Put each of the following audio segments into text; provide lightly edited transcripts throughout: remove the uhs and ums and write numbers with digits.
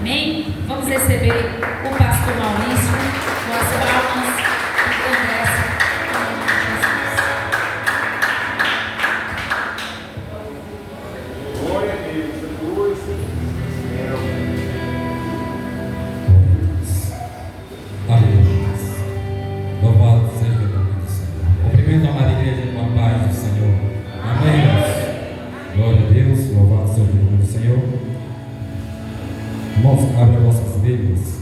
Amém? Vamos receber o pastor Maurício com as palmas que congresso em nome de Jesus. Glória a Deus, Aleluia. Louvado seja o nome do Senhor. Cumprimento a amada igreja com a paz do Senhor. Amém. Glória a Deus, louvado seja o nome do Senhor. Irmãos, abra vossas Bíblias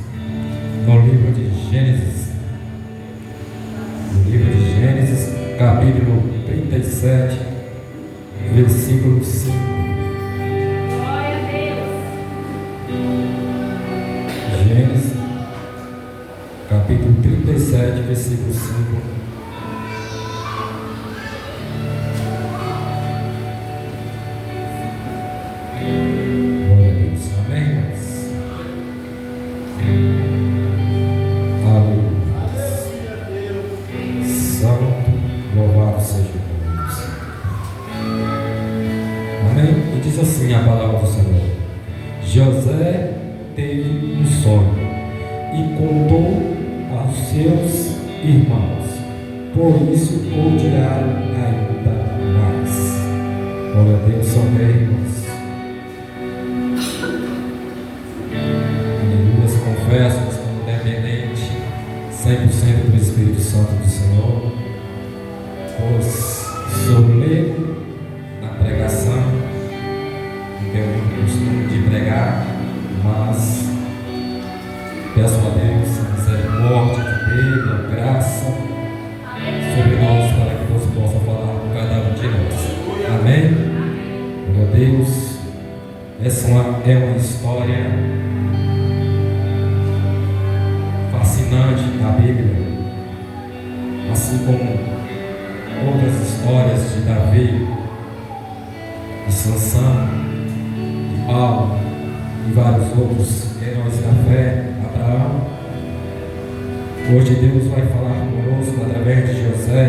no livro de Gênesis. No livro de Gênesis, capítulo 37, versículo 5. Glória a Deus. Gênesis, capítulo 37, versículo 5. Glória a Deus. Amém, irmãos? Aleluia. Santo, louvado seja o nome do Senhor. Amém? E diz assim a palavra do Senhor: José teve um sonho e contou aos seus irmãos, por isso o odiaram ainda mais. Glória a Deus, amém, irmãos. Aleluia, confesso que estou dependente 100% do Espírito Santo do Senhor, pois sou leigo na pregação, não tenho o costume de pregar, mas peço a Deus misericórdia de Deus, graça sobre nós, para que Deus possa falar com cada um de nós. Amém? Glória a Deus. Essa é uma história fascinante da Bíblia, assim como outras histórias de Davi, de Sansão, de Paulo e vários outros heróis da fé, Abraão. Hoje Deus vai falar conosco através de José.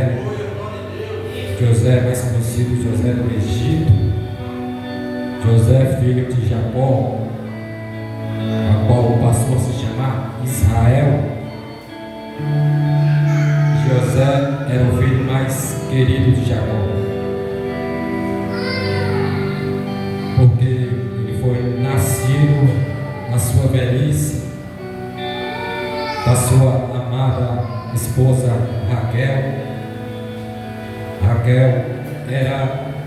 José, mais conhecido José do Egito, José, filho de Jacó, a qual passou a se chamar Israel. José era o filho mais querido de Jacó, porque ele foi nascido na sua velhice da sua amada esposa Raquel. Raquel era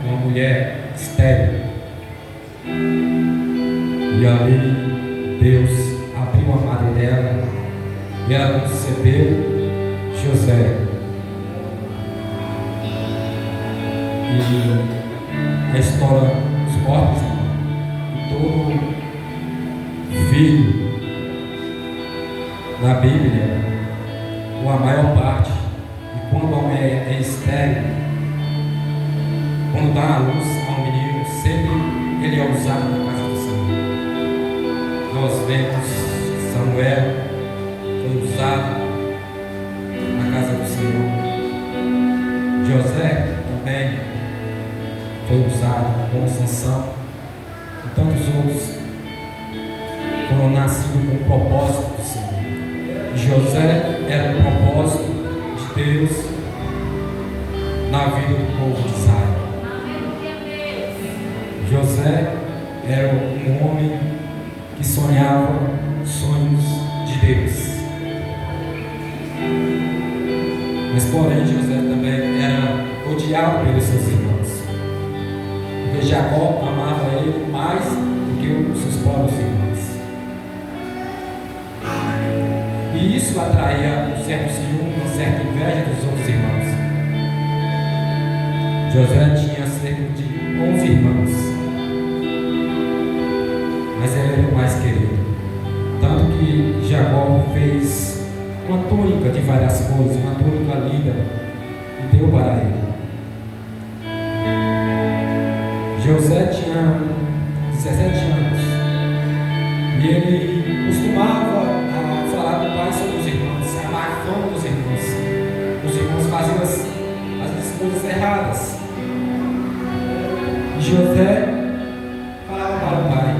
uma mulher estéril, e ali Deus abriu a madre dela e ela concebeu José. E a história nos mostra que todo filho na Bíblia, ou a maior parte, e quando a mulher é estéril, quando dá a luz a um menino, sempre ele é usado na casa do Senhor. Nós vemos Samuel foi usado na casa do Senhor. José também foi usado, como Sansão e tantos outros foram nascidos com o propósito do Senhor. José era o propósito de Deus na vida do povo de Israel. José era um homem que sonhava sonhos de Deus. Mas porém José também era odiado pelos seus irmãos, porque Jacó amava ele mais do que os seus próprios irmãos. E isso atraía um certo ciúme, uma certa inveja dos outros irmãos. José tinha cerca de 11 irmãos, mas ele era o mais querido. Tanto que Jacó fez uma túnica de várias cores, uma túnica linda, e deu para ele. José tinha 17 anos, e ele costumava falar com o pai sobre os irmãos, amar a fama dos irmãos. Os irmãos faziam as coisas erradas. E José falava para o pai,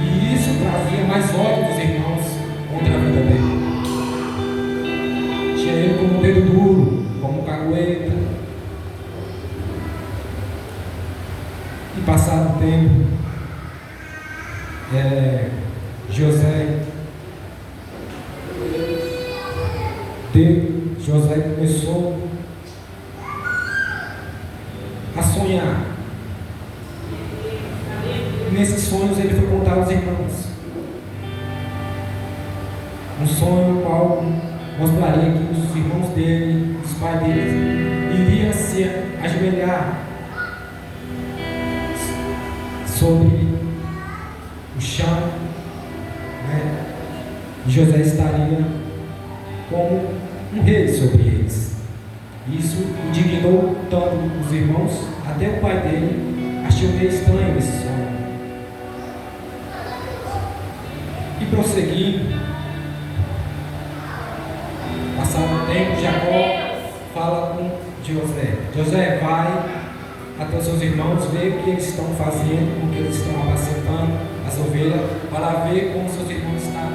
e isso trazia mais passado o tempo, José começou a sonhar. Nesses sonhos ele foi contar aos irmãos. Um sonho no qual mostraria que os irmãos dele, os pais dele, iriam se ajoelhar sobre o chão, né? E José estaria como um rei sobre eles. Isso indignou tanto os irmãos, até o pai dele achou meio estranho esse sonho. E prosseguindo, passado o tempo, Jacó fala com José: José, vai até os seus irmãos, ver o que eles estão fazendo, o que eles estão apacentando as ovelhas, para ver como seus irmãos estão.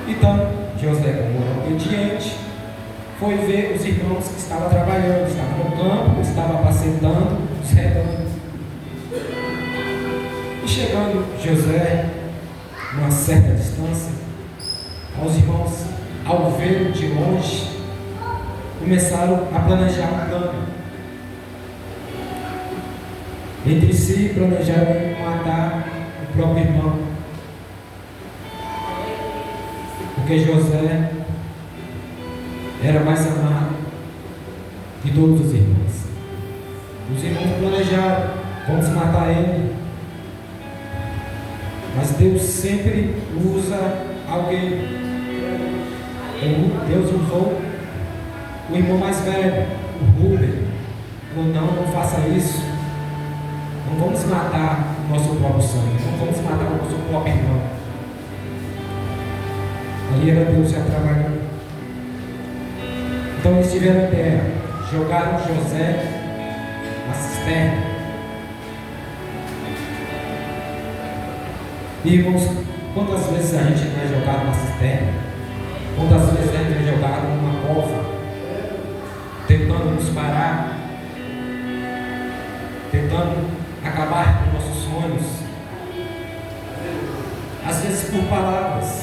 Então, José, como era obediente, foi ver os irmãos que estavam trabalhando, estavam no campo, estavam apacentando os rebanhos. E chegando José, numa certa distância, os irmãos, ao ver de longe, começaram a planejar um plano. Entre si, planejaram matar o próprio irmão, porque José era mais amado de todos os irmãos. Os irmãos planejaram: vamos matar ele. Mas Deus sempre usa alguém. Deus usou o irmão mais velho, o Rúben. Falou: não faça isso. Não vamos matar o nosso próprio sangue. Não vamos matar o nosso próprio irmão. Ali era Deus já trabalhando. Então eles tiveram terra, jogaram José na cisterna. E, irmãos, quantas vezes a gente não é jogado na cisterna? Quantas vezes a gente é jogado numa cova, tentando nos parar, tentando acabar com nossos sonhos, às vezes por palavras.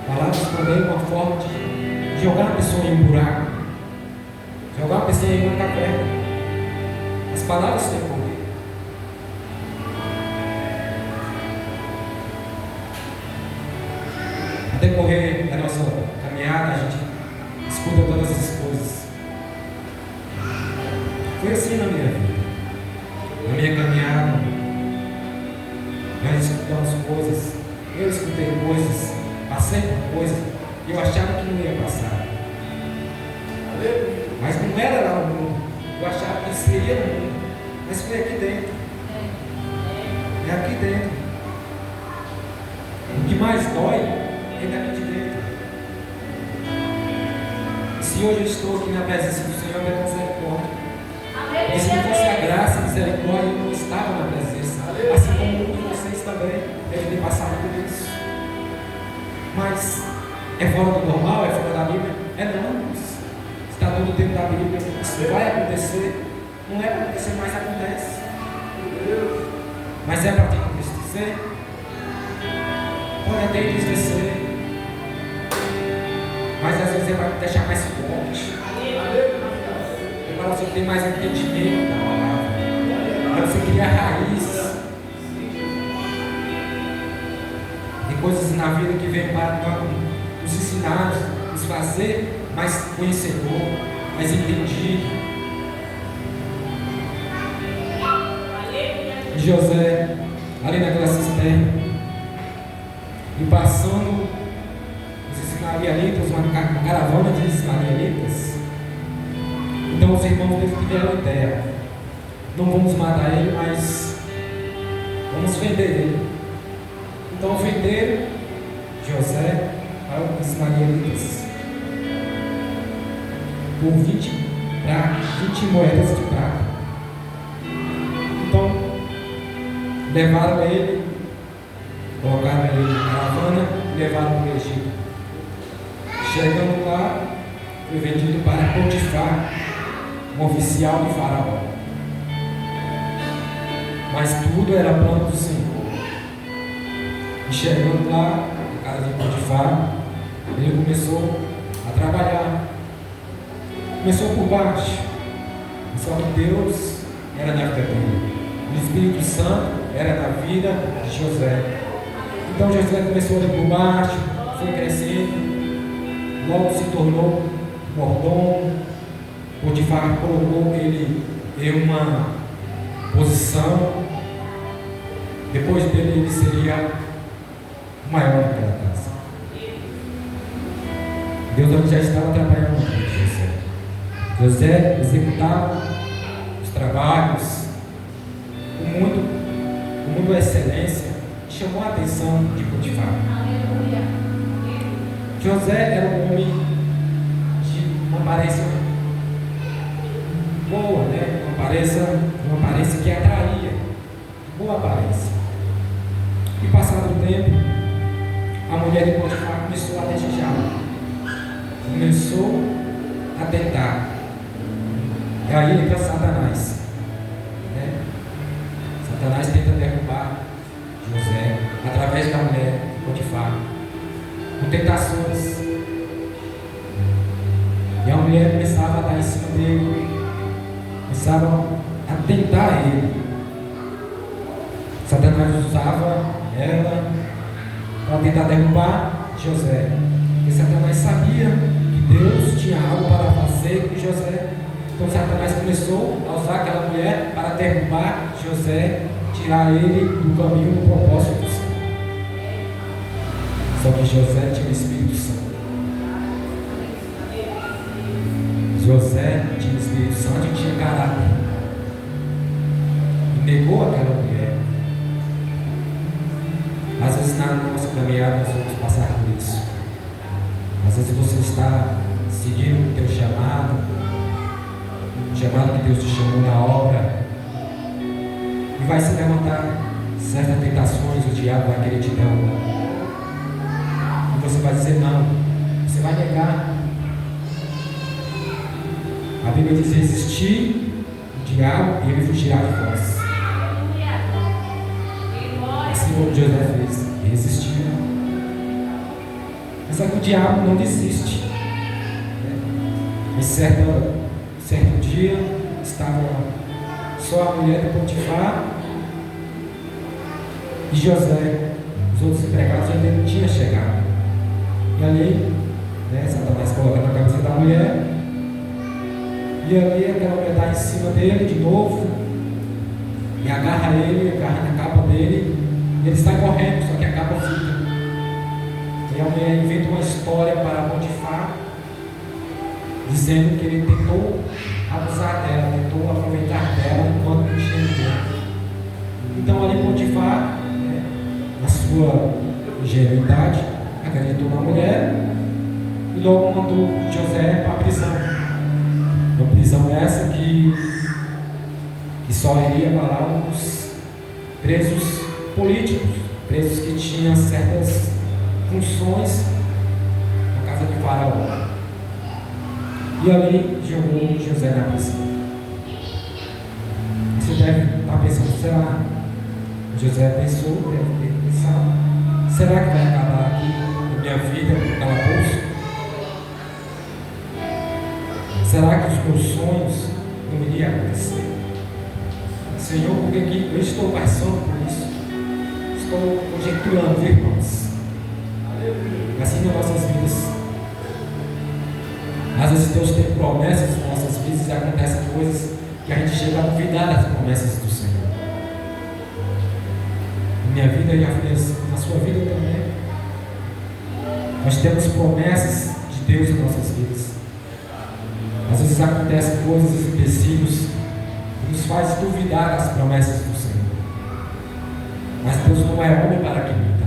Palavras também uma forma de jogar a pessoa em um buraco, jogar a pessoa em uma caverna. As palavras têm poder. No decorrer da nossa caminhada, a gente escuta todas essas coisas. Foi assim na minha vida. Na minha caminhada, nós escutamos coisas, eu escutei coisas, passei por coisas, e eu achava que não ia passar. Mas não era lá no mundo, eu achava que seria no mundo, mas foi aqui dentro. É aqui dentro. O que mais dói é daqui de dentro. Se hoje eu estou aqui na presença do Senhor, é misericórdia. E se não fosse a graça e a misericórdia, eu não estava na presença. Assim como um de vocês também deve ter passado por isso. Mas é fora do normal? É fora da Bíblia? É não. Está tudo dentro da Bíblia. Isso vai acontecer. Não é para acontecer, mas acontece. Mas é para te entristecer? Pode até entristecer. Mas às vezes é para te deixar mais forte. É para você ter mais entendimento da palavra. Para você criar raiz. Tem coisas na vida que vêm para nos ensinar, nos fazer mais conhecedor, mais entendido. E José, ali naquela cisterna, e passando os ismaelitas, uma caravana de ismaelitas. Então os irmãos deles tiveram a ideia: não vamos matar ele, mas vamos vender ele. Então venderam José para os ismaelitas por 20 moedas de prata. Então levaram ele, colocaram ele na caravana e levaram para o Egito. Chegando lá, foi vendido para Potifar, um oficial do faraó. mas tudo era plano do Senhor. E chegando lá, na casa de Potifar, ele começou a trabalhar. Começou por baixo, só que Deus era na vida dele. O Espírito Santo era na vida de José. Então José começou ali por baixo, foi crescendo, logo se tornou mordomo. Potifar colocou ele em uma posição. Depois dele, ele seria o maior daquela casa. Deus já estava trabalhando com José. José executava os trabalhos com muita excelência, chamou a atenção de Potifar. José era um homem de uma aparência boa, né? Uma aparência que atraía, boa aparência. E passado o tempo, a mulher de Potifar começou a desejá-lo, começou a tentar. E aí entra Satanás, né? Satanás tenta derrubar José através da mulher de Potifar, com tentações. E a mulher começava a dar em cima dele, começava a tentar ele. Satanás usava ela para tentar derrubar José. E Satanás sabia que Deus tinha algo para fazer com José. Então Satanás começou a usar aquela mulher para derrubar José, tirar ele do caminho do propósito do Senhor. Só que José tinha o Espírito Santo. José tinha o Espírito Santo e tinha caráter. E negou aquela mulher. Às vezes na nossa caminhada nós vamos passar por isso. Às vezes você está seguindo o teu chamado, o chamado que Deus te chamou na obra, e vai se levantar certas tentações, o diabo vai querer te derrubar. E você vai dizer não, você vai negar. A Bíblia diz: resistir o diabo e ele fugirá de vós. Assim como José fez, resistiu. Mas é que o diabo não desiste. Em certo dia, estava só a mulher de Potifar e José. Os outros empregados ainda não tinham chegado. E ali, Satanás coloca na cabeça da mulher. E ali aquela mulher dá em cima dele de novo. E agarra ele, agarra na capa dele. E ele sai correndo, só que a capa fica. E a mulher inventa uma história para Potifar, dizendo que ele tentou abusar dela, tentou aproveitar dela enquanto não tinha tempo. Então ali Potifar, na sua ingenuidade, acreditou na mulher e logo mandou José para a prisão. Uma prisão essa que só iria para os presos políticos, presos que tinham certas funções na casa de Faraó. E ali jogou José na prisão. Você deve estar pensando: será? José pensou, deve ter pensado: será que vai acabar aqui a minha vida no calabouço? Será que os meus sonhos não iriam acontecer? Senhor, por que eu estou passando por isso? Estou conjecturando, irmãos. Assim nas nossas vidas. Às vezes Deus tem promessas nas nossas vidas e acontecem coisas que a gente chega a duvidar das promessas do Senhor. Na minha vida e na sua vida também. Nós temos promessas de Deus em nossas vidas. Às vezes acontecem coisas, empecilhos, que nos faz duvidar das promessas do Senhor. Mas Deus não é homem para que minta.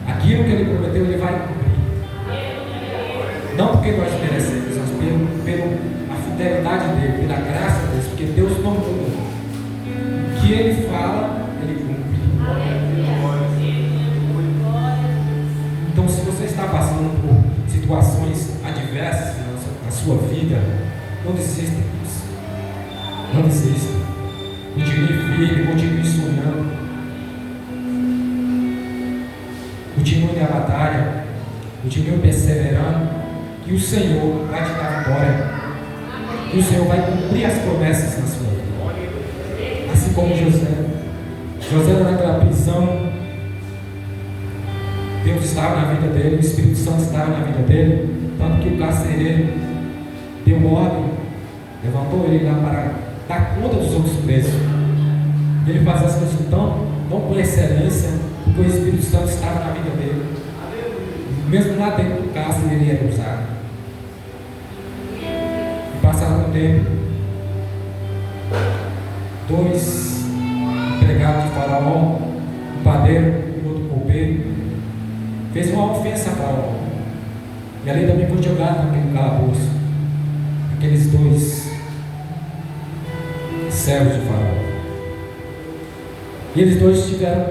Aquilo que Ele prometeu, Ele vai cumprir. Não porque nós merecemos, mas pela fidelidade dEle, pela graça de Deus, porque Deus não muda. O que Ele fala, Ele cumpre. Então, se você está passando por situações adversas na sua vida, não desista disso. Não desista. Continue firme, continue sonhando. Continue na batalha. Continue perseverando. Que o Senhor vai te dar vitória. Que o Senhor vai cumprir as promessas na sua vida. Assim como José. José era naquela prisão. Deus estava na vida dele, o Espírito Santo estava na vida dele, tanto que o carcereiro deu ordem, levantou ele lá para dar conta dos outros presos. Ele fazia as coisas tão com excelência, porque o Espírito Santo estava na vida dele. Mesmo lá dentro do cárcere ele era usado. E passado um tempo, 2 empregados de Faraó, um padeiro e outro copeiro, fez uma ofensa a Faraó. E ali também foi jogado naquele calabouço. Aqueles 2 servos de Faraó. E eles 2 tiveram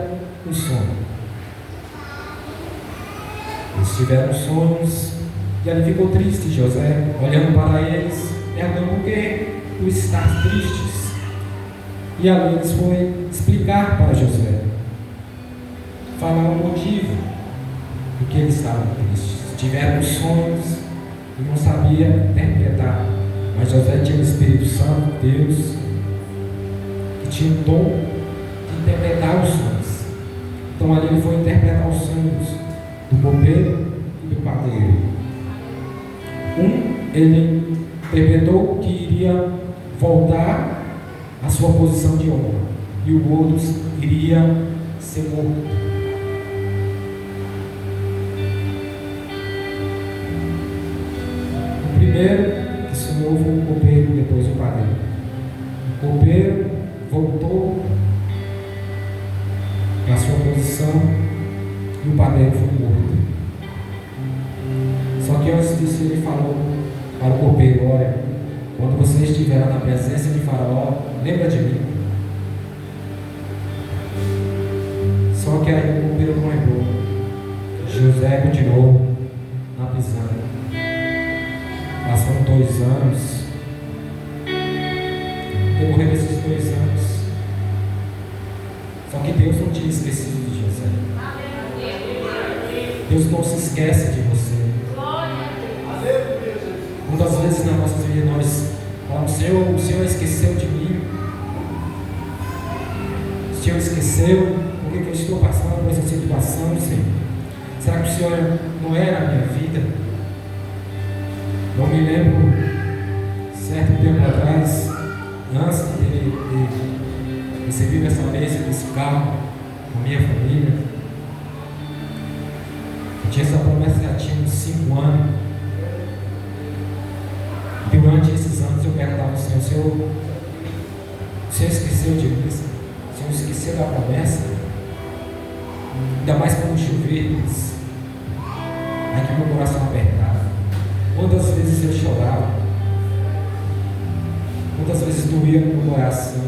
um sonho. Eles tiveram sonhos. E ali ficou triste José, olhando para eles, perguntando por que tu estás tristes. E ali eles foram explicar para José, falar o motivo do que eles estavam tristes. Tiveram sonhos e não sabia interpretar, mas José tinha o Espírito Santo, Deus, que tinha o dom de interpretar os sonhos. Então ali ele foi interpretar os sonhos do copeiro e do padeiro. Ele interpretou que iria voltar à sua posição de honra, e o outro iria ser morto. Primeiro que sonhou foi o copeiro, depois o padeiro. O copeiro voltou para a sua posição e o padeiro foi morto. Só que antes disso ele falou para o copeiro: olha, quando você estiver na presença de Faraó, lembra de mim. Só que aí o copeiro não lembrou. José continuou na prisão. Passaram 2 anos. Decorrendo esses 2 anos. Só que Deus não tinha esquecido de José. Deus não se esquece de você. Muitas vezes nas nossas vidas nós falamos: o Senhor esqueceu de mim. O Senhor esqueceu. Por que eu estou passando por essa situação, Senhor? Será que o Senhor não é na minha vida? Eu me lembro, certo tempo atrás, antes de receber essa bênção desse carro com a minha família, eu tinha essa promessa já tinha uns 5 anos. Durante esses anos eu perguntava ao Senhor: o Senhor esqueceu de mim? O Senhor esqueceu da promessa? Ainda mais quando chover, aí que meu coração apertava. Quantas vezes eu chorava, quantas vezes doía no meu coração,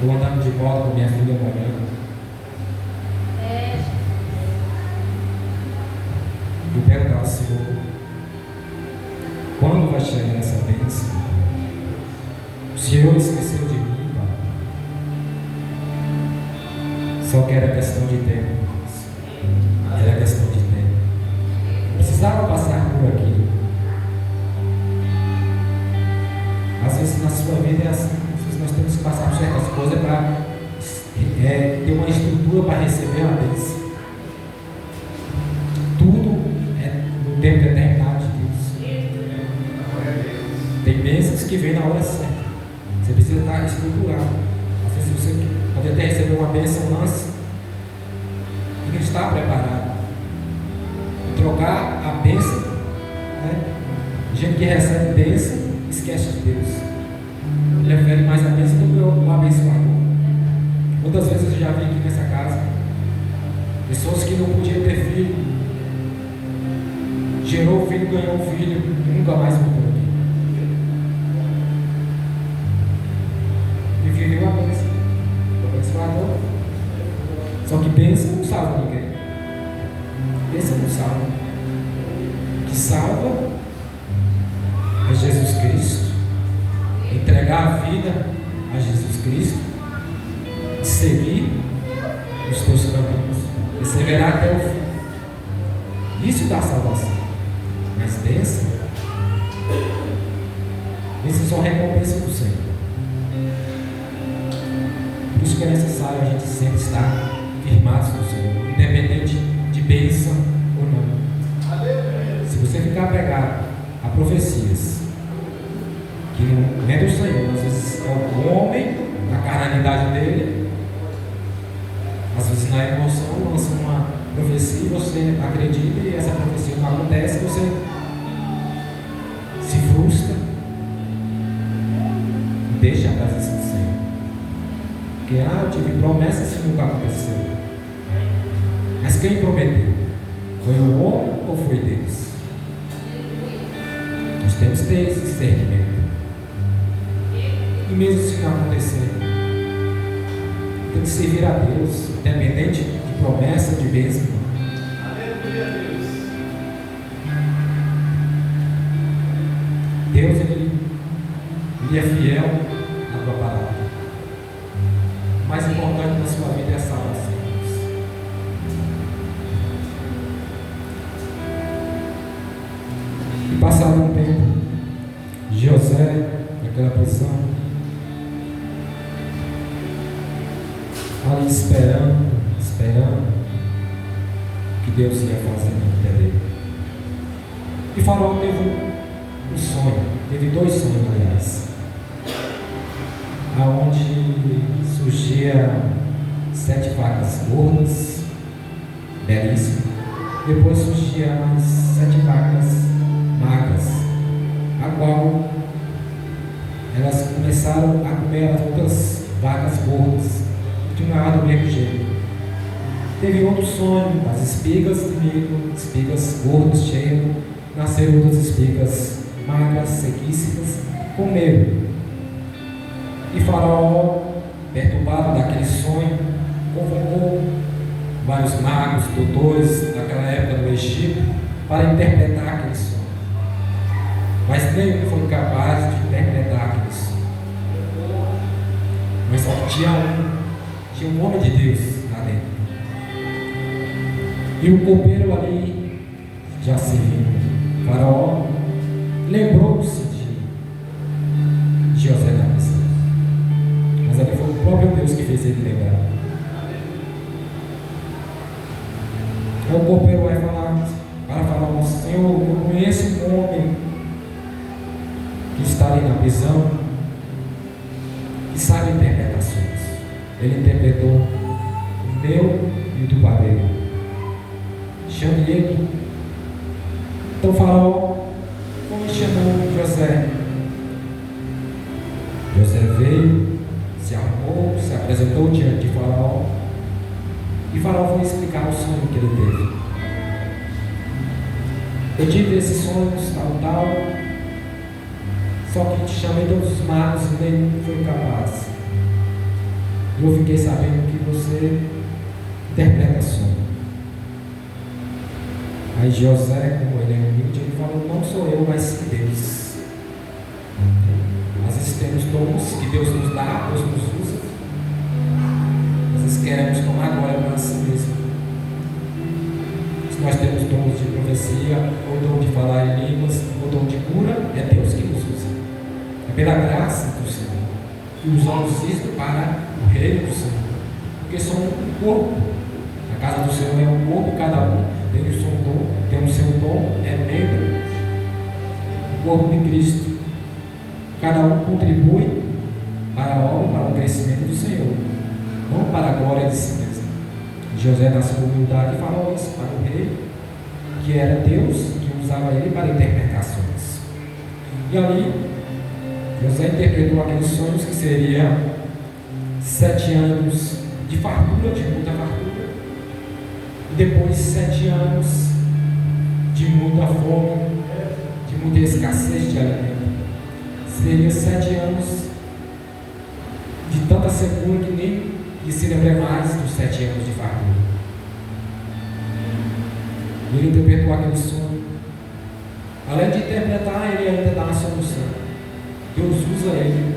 eu andando de volta com minha filha morando. Eu perguntava ao Senhor: quando vai chegar essa bênção? O Senhor esqueceu de mim, Pai. Só que era questão de tempo. Era questão de tempo. Precisava passar por aqui. Às vezes na sua vida é assim. Nós temos que passar por certas coisas para ter uma estrutura para receber a bênção. Tudo é no tempo determinado de Deus. Tem bênçãos que vêm na hora certa. Você precisa estar estruturado. Às vezes você pode até receber uma bênção antes e não está preparado. Trocar a bênção, né? Gente que recebe bênção esquece de Deus. Ele prefere mais a bênção do que o abençoador. Muitas vezes eu já vi aqui nessa casa pessoas que não podiam ter filho, gerou filho, ganhou filho e nunca mais voltou aqui. E viveu a bênção, o abençoador. Só que bênção não salva ninguém. Bênção não salva. O que salva é Jesus Cristo. Entrega entregar a vida a Jesus Cristo e seguir os teus caminhos, perseverar até o fim. Isso dá salvação. Mas bênção são recompensa do Senhor. Por isso que é necessário a gente sempre estar firmados no Senhor, independente de bênção ou não. Se você ficar apegado a profecias que não é do Senhor, às vezes é o homem, na carnalidade dele, às vezes na emoção lança uma profecia e você acredita e essa profecia não acontece, você se frustra e deixa a presença do Senhor. Porque eu tive promessas e nunca aconteceu. Mas quem prometeu? Foi o homem ou foi Deus? Nós temos que ter esse discernimento. E mesmo se não acontecer, tem que servir a Deus, independente de promessa, de bênção. Deus, ele é fiel à tua palavra. O mais importante na sua vida é a salvação. E passado um tempo, José, naquela prisão, ali esperando que Deus ia fazer na vida dele. E Faraó teve um sonho, teve 2 sonhos, aliás, aonde surgia 7 vacas gordas, belíssimas, depois surgia mais 7 vacas magras, a qual elas começaram a comer as outras vacas gordas, continuaram do mesmo jeito. Teve outro sonho, as espigas de milho, espigas gordas, cheias, nasceram outras espigas magras, sequíssimas, comeram. E Faraó, perturbado daquele sonho, convocou vários magos, doutores daquela época do Egito, para interpretar aquele sonho. Mas nenhum foi capaz de interpretar aquele sonho. Mas só que tinha um homem de Deus lá dentro. E o copeiro ali, já servindo Faraó, lembrou-se de José na prisão. Mas ali foi o próprio Deus que fez ele lembrar. Então o copeiro vai falar para Faraó: Senhor, eu conheço um homem que está ali na prisão, que sabe interpretações. Ele interpretou o meu e o do padeiro. Chame ele. Então Faraó chamou José. José veio, se arrumou, se apresentou diante de Faraó. E Faraó foi explicar o sonho que ele teve. Eu tive esses sonhos, tal. Só que te chamei todos os magos e nenhum foi capaz. E eu fiquei sabendo que você interpreta sonho. Aí José, como ele é humilde, ele falou: não sou eu, mas sim Deus. Às vezes temos dons que Deus nos dá, Deus nos usa. Às vezes queremos tomar glória para si mesmo. Se nós temos dons de profecia, ou dom de falar em línguas, ou dom de cura, é Deus que nos usa. É pela graça do Senhor. E usamos isso para o reino do Senhor. Porque somos um corpo. A casa do Senhor é um corpo, cada um tem o seu dom, é membro. O corpo de Cristo. Cada um contribui para a obra, para o crescimento do Senhor, não para a glória de si mesmo. José, na sua humildade, falou isso para o rei, que era Deus, que usava ele para interpretações. E ali, José interpretou aqueles sonhos que seria 7 anos de fartura, de muita fartura, e depois 7 anos de muita fome, de muita escassez de alimento. Seria 7 anos de tanta secura que nem se lembra mais dos 7 anos de fartura. Ele interpretou aquele sonho. Além de interpretar, ele ainda dá a solução. Deus usa ele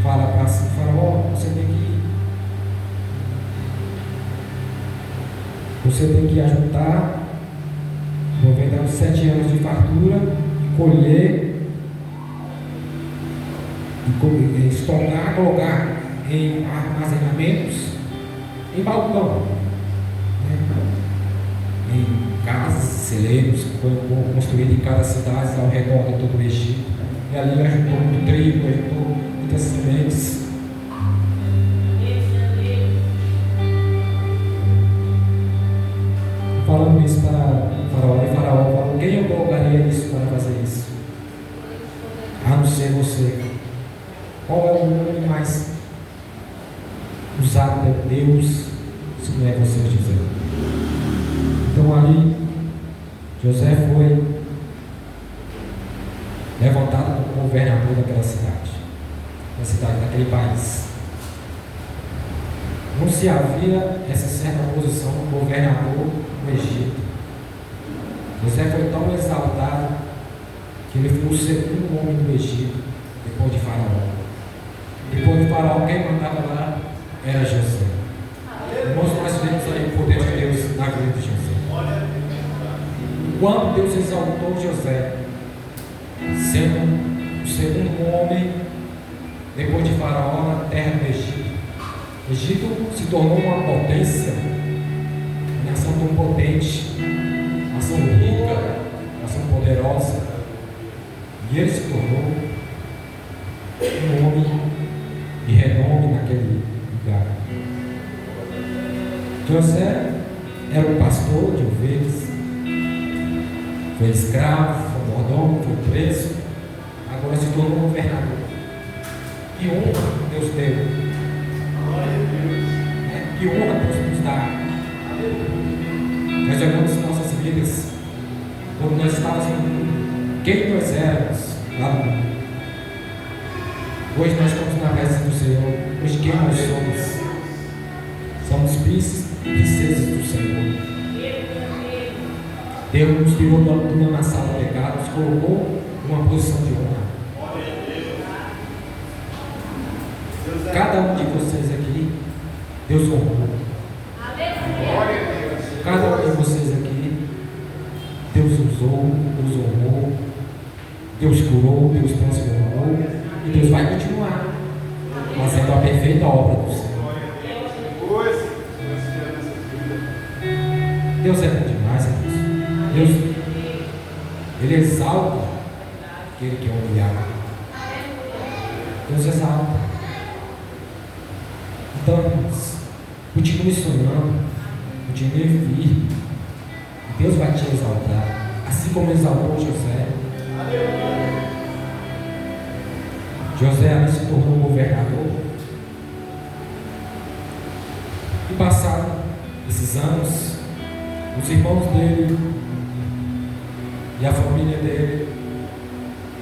fala para Faraó, você tem que ajuntar, aproveitando 7 anos de fartura e colher, e estocar, colocar em armazenamentos, em balcão, né? Em casas, celeiros que foram construídos em cada cidade ao redor de todo o Egito. E ali ajuntou muito trigo, ajuntou muitas sementes. Falando isso para Faraó, e Faraó falou: quem eu colocaria isso para fazer isso? A não ser você. Qual é o nome mais usado por Deus, se não é você, José? Então ali, José foi levantado como governador daquela cidade, daquele país. Não se havia essa certa posição do governador do Egito. José foi tão exaltado que ele foi o segundo homem do Egito, depois de Faraó. Depois de Faraó, quem mandava lá era José. Irmãos, nós vemos aí o poder de Deus na vida de José. Quando Deus exaltou José, sendo o segundo homem depois de Faraó na terra do Egito, o Egito se tornou uma potência, uma nação tão potente, nação rica, nação poderosa, e ele se tornou um homem de renome naquele lugar. José era um pastor de ovelhas, foi escravo, foi mordomo, foi preso, agora se tornou governador. Que honra Deus deu! Que honra Deus nos dá! Nós olhamos nossas vidas, quando nós estávamos no mundo, quem nós éramos lá no mundo. Hoje nós estamos na presença do Senhor. Hoje quem nós somos? Somos princesas do Senhor. Deus nos tirou do lamaçal do pecado, nos colocou numa posição de honra. Cada um de vocês aqui, Deus honrou. Cada um de vocês aqui, Deus usou, Deus honrou, Deus curou, Deus transformou, e Deus vai continuar fazendo a perfeita obra do Senhor. Deus é bom demais, Deus, Ele exalta aquele que é humilhado. Deus exalta. Então, irmãos, continue sonhando, continue firme. Deus vai te exaltar, assim como exaltou José. José se tornou governador. E passaram esses anos, os irmãos dele e a família dele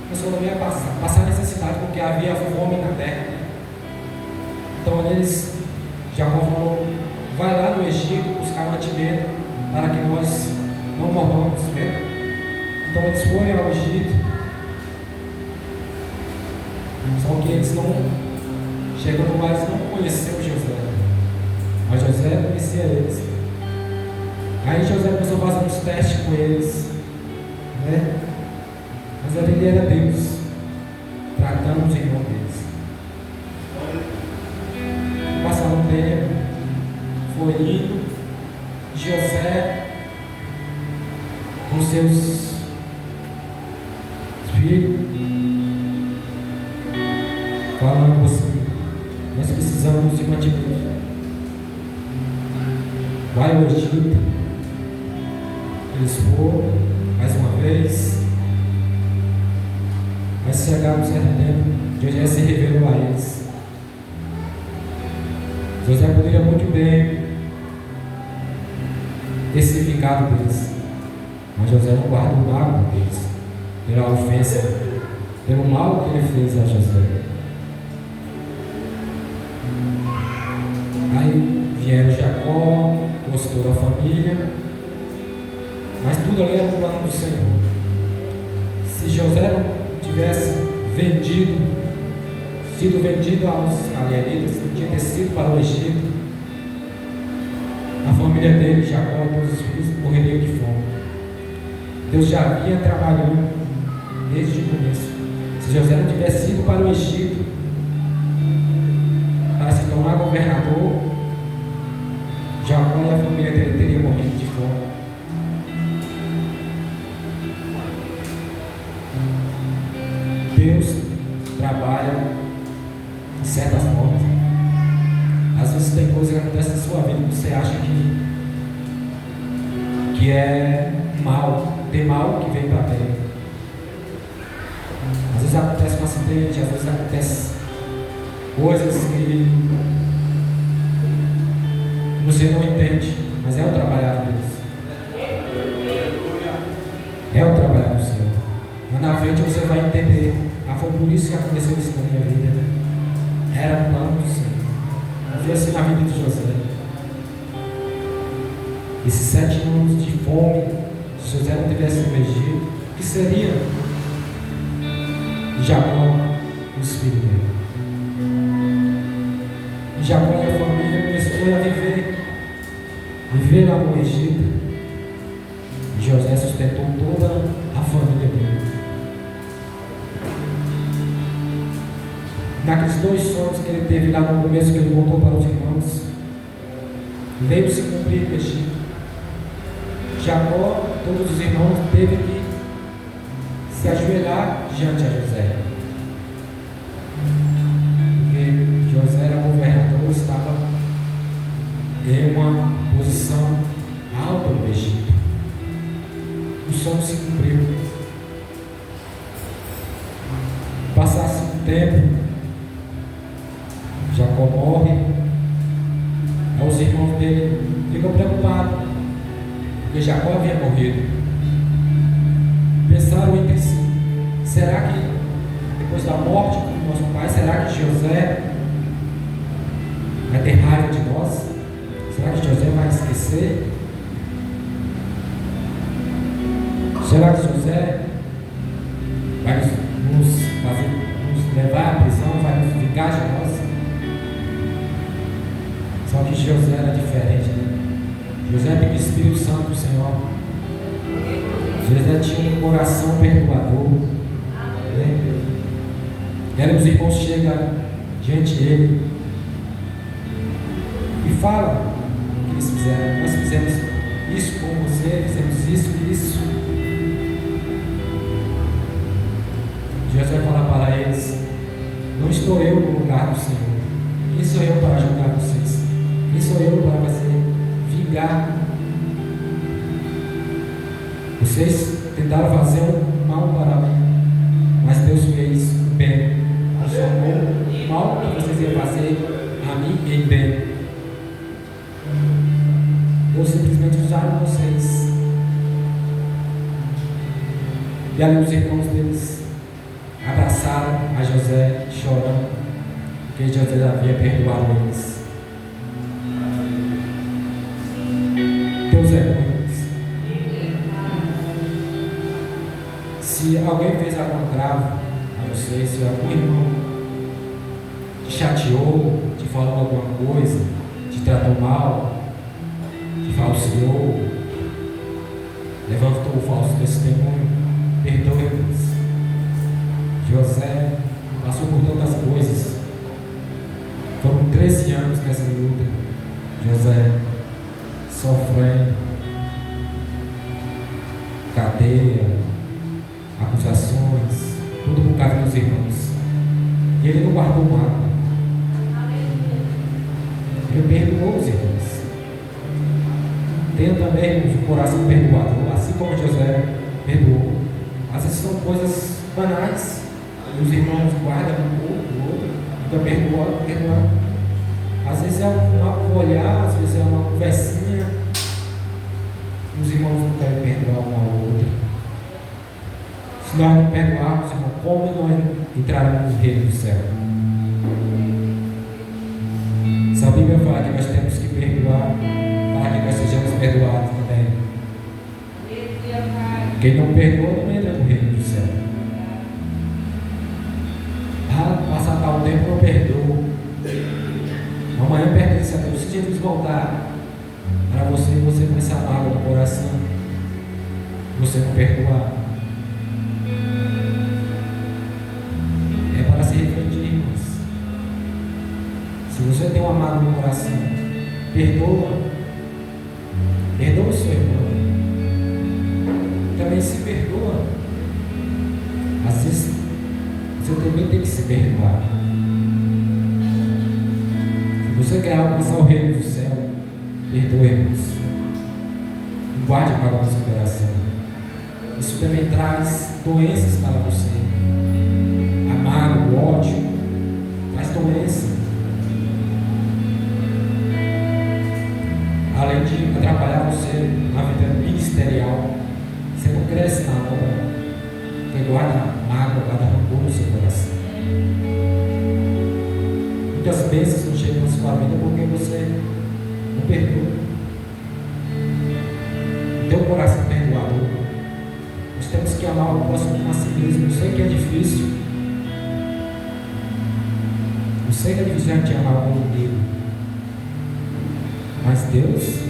começaram a passar necessidade, porque havia fome na terra. Então eles já falou: vai lá no Egito buscar mantimento para que nós não morramos mesmo. Então eles foram ao Egito, só que eles não, chegando lá, eles não conheceram José, mas José conhecia eles. Aí José começou a fazer uns testes com eles, né? Mas ali era Deus tratando os irmãos deles. Passaram um tempo, foi indo, José com seus filhos falando assim: nós precisamos de mantimento. Vai ao Egito. Eles foram mais uma vez, mas chegaram um certo tempo, José se revelou a eles. José poderia muito bem ter se ficado deles, mas José não guardou nada deles, pela ofensa, pelo mal que ele fez a José. Aí vieram Jacó, gostou da família, mas tudo ali era o plano do Senhor. Se José não tivesse vendido, sido vendido aos israelitas, tinha descido para o Egito. A família dele, Jacó e todos os filhos, morreriam de fome. Deus já vinha trabalhando desde o começo. Se José não tivesse ido para o Egito para se tornar governador, Jacó e a família dele teriam morrido de fome. Deus trabalha de certas formas. Às vezes tem coisa que acontece na sua vida que você acha que é mal, tem mal que vem para terra. Às vezes acontece um acidente, às vezes acontece coisas que você não entende, mas é o trabalhar de Deus. É o trabalhar do Senhor. Mas na frente você vai entender. Foi por isso que aconteceu isso na minha vida. Era um plano do Senhor. Foi assim na vida de José. Esses 7 anos de fome, se José não tivesse no Egito, o que seria Jacó e os filhos dele? E Jacó e a família começou a viver lá no Egito. E José sustentou toda a família dele. Naqueles 2 sonhos que ele teve lá no começo, que ele contou para os irmãos, veio se cumprir no Egito. Jacó, todos os irmãos, teve que se ajoelhar diante de José. Porque José era governador, estava em uma posição alta no Egito. O sonho se cumpriu. Passasse um tempo, Jacó morre. Aí os irmãos dele ficam preocupados, porque Jacó havia morrido. Pensaram entre si: será que depois da morte do nosso pai, será que José vai ter raiva de nós? Será que José vai esquecer? Será que José vai nos levar à prisão, vai nos vingar de nós? Só que José era diferente, né? José tem o Espírito Santo do Senhor. José tinha um coração perdoador, né? E aí os irmãos chegam diante dele e falam o que eles fizeram. Nós fizemos isso com você, fizemos isso e isso. José fala para eles: não estou eu no lugar do Senhor. Quem sou eu para julgar vocês? Quem sou eu para fazer vingar? Vocês tentaram fazer um mal para mim, mas Deus fez o bem. Transformou o mal que vocês iam fazer a mim em bem. Deus simplesmente usaram vocês. E ali os irmãos deles abraçaram a José, chorando, porque José havia perdoado eles. Deus é bom. Se alguém fez algum agravo a você, se algum irmão te chateou, te falou alguma coisa, te tratou mal, te falseou, levantou o falso testemunho, perdoe-nos. José passou por tantas coisas. Foram 13 anos nessa luta. José sofrendo cadeia, acusações, tudo por causa dos irmãos. E ele não guardou mágoa. Ele perdoou os irmãos. Tenha também um coração perdoador, assim como José perdoou. Às vezes são coisas banais. E os irmãos guardam um pouco, o outro, fica perdoando. Às vezes é um olhar, às vezes é uma conversinha. Os irmãos não querem perdoar um ao outro. Se nós não perdoarmos, irmão, como nós entraremos no reino do céu? Se a Bíblia fala que nós temos que perdoar, para que nós sejamos perdoados também. Quem não perdoa não entra no reino do céu. Passar passar tal tempo, eu perdoo. Amanhã pertence a Deus. Se Jesus voltar para você, você com essa mágoa no coração, você não perdoar, é para se refletir, irmãos. Se você tem uma mágoa no coração, perdoa o seu irmão, também se perdoa. Às vezes você também tem que se perdoar. Se você quer alcançar o reino do céu, perdoe, irmãos. Não guarde mágoa no seu coração. Isso também traz doenças para você. A mágoa, o ódio, traz doença. Além de atrapalhar você na vida ministerial, você não cresce na obra, porque guarda mágoa, guarda rancor no seu coração. Muitas bênçãos não chegam na sua vida porque você não perdoa. O teu coração perdoador. Nós temos que amar o próximo como a si mesmo. Eu sei que é difícil. Eu sei que é difícil a gente amar o inimigo. Mas Deus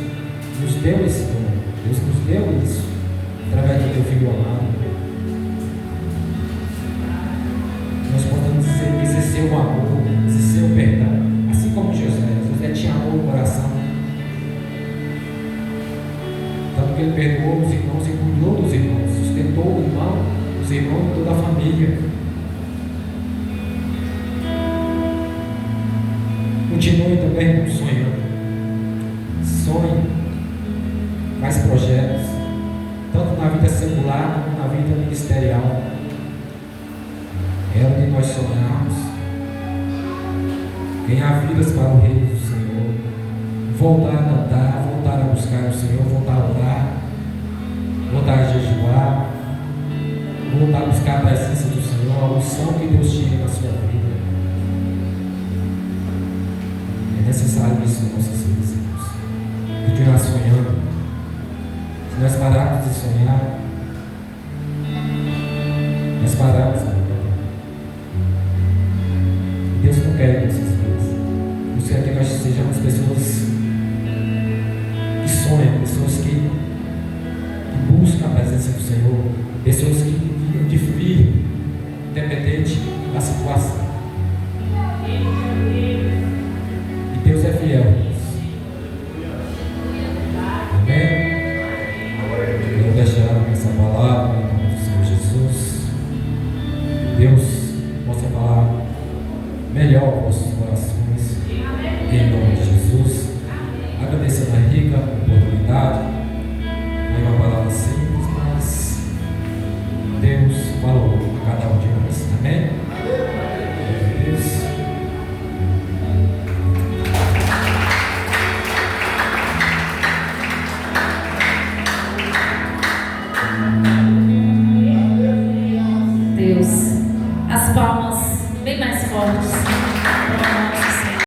nos deu esse dom. Deus nos deu isso através do teu Filho amado. Nós podemos exercer o amor, exercer o perdão, assim como José tinha amor no coração, tanto que ele perdoou os irmãos e cuidou dos irmãos, sustentou o irmão, os irmãos e toda a família. Continue também sonhando. Sonhe, faz projetos, tanto na vida secular como na vida ministerial. É onde nós sonhamos, ganhar vidas para o reino do Senhor, voltar a cantar, voltar a buscar o Senhor, voltar a orar, voltar a jejuar, voltar a buscar a presença do Senhor, a unção que Deus tinha na sua vida. É necessário isso em nossas vidas, irmãos. Continuar sonhando. Se nós pararmos de sonhar, nós paramos, né? Deus não quer nossas vidas. Deus quer que nós sejamos pessoas que sonham, pessoas que buscam a presença do Senhor, pessoas que vivem de firme, independente da situação. E Deus é fiel. Amém? Eu vou deixar essa palavra em nome do Senhor Jesus. Deus possa falar melhor aos vossos corações, em nome de Jesus. Agradecendo a rica oportunidade. Foi uma palavra simples, mas Deus falou a cada um de nós. Amém?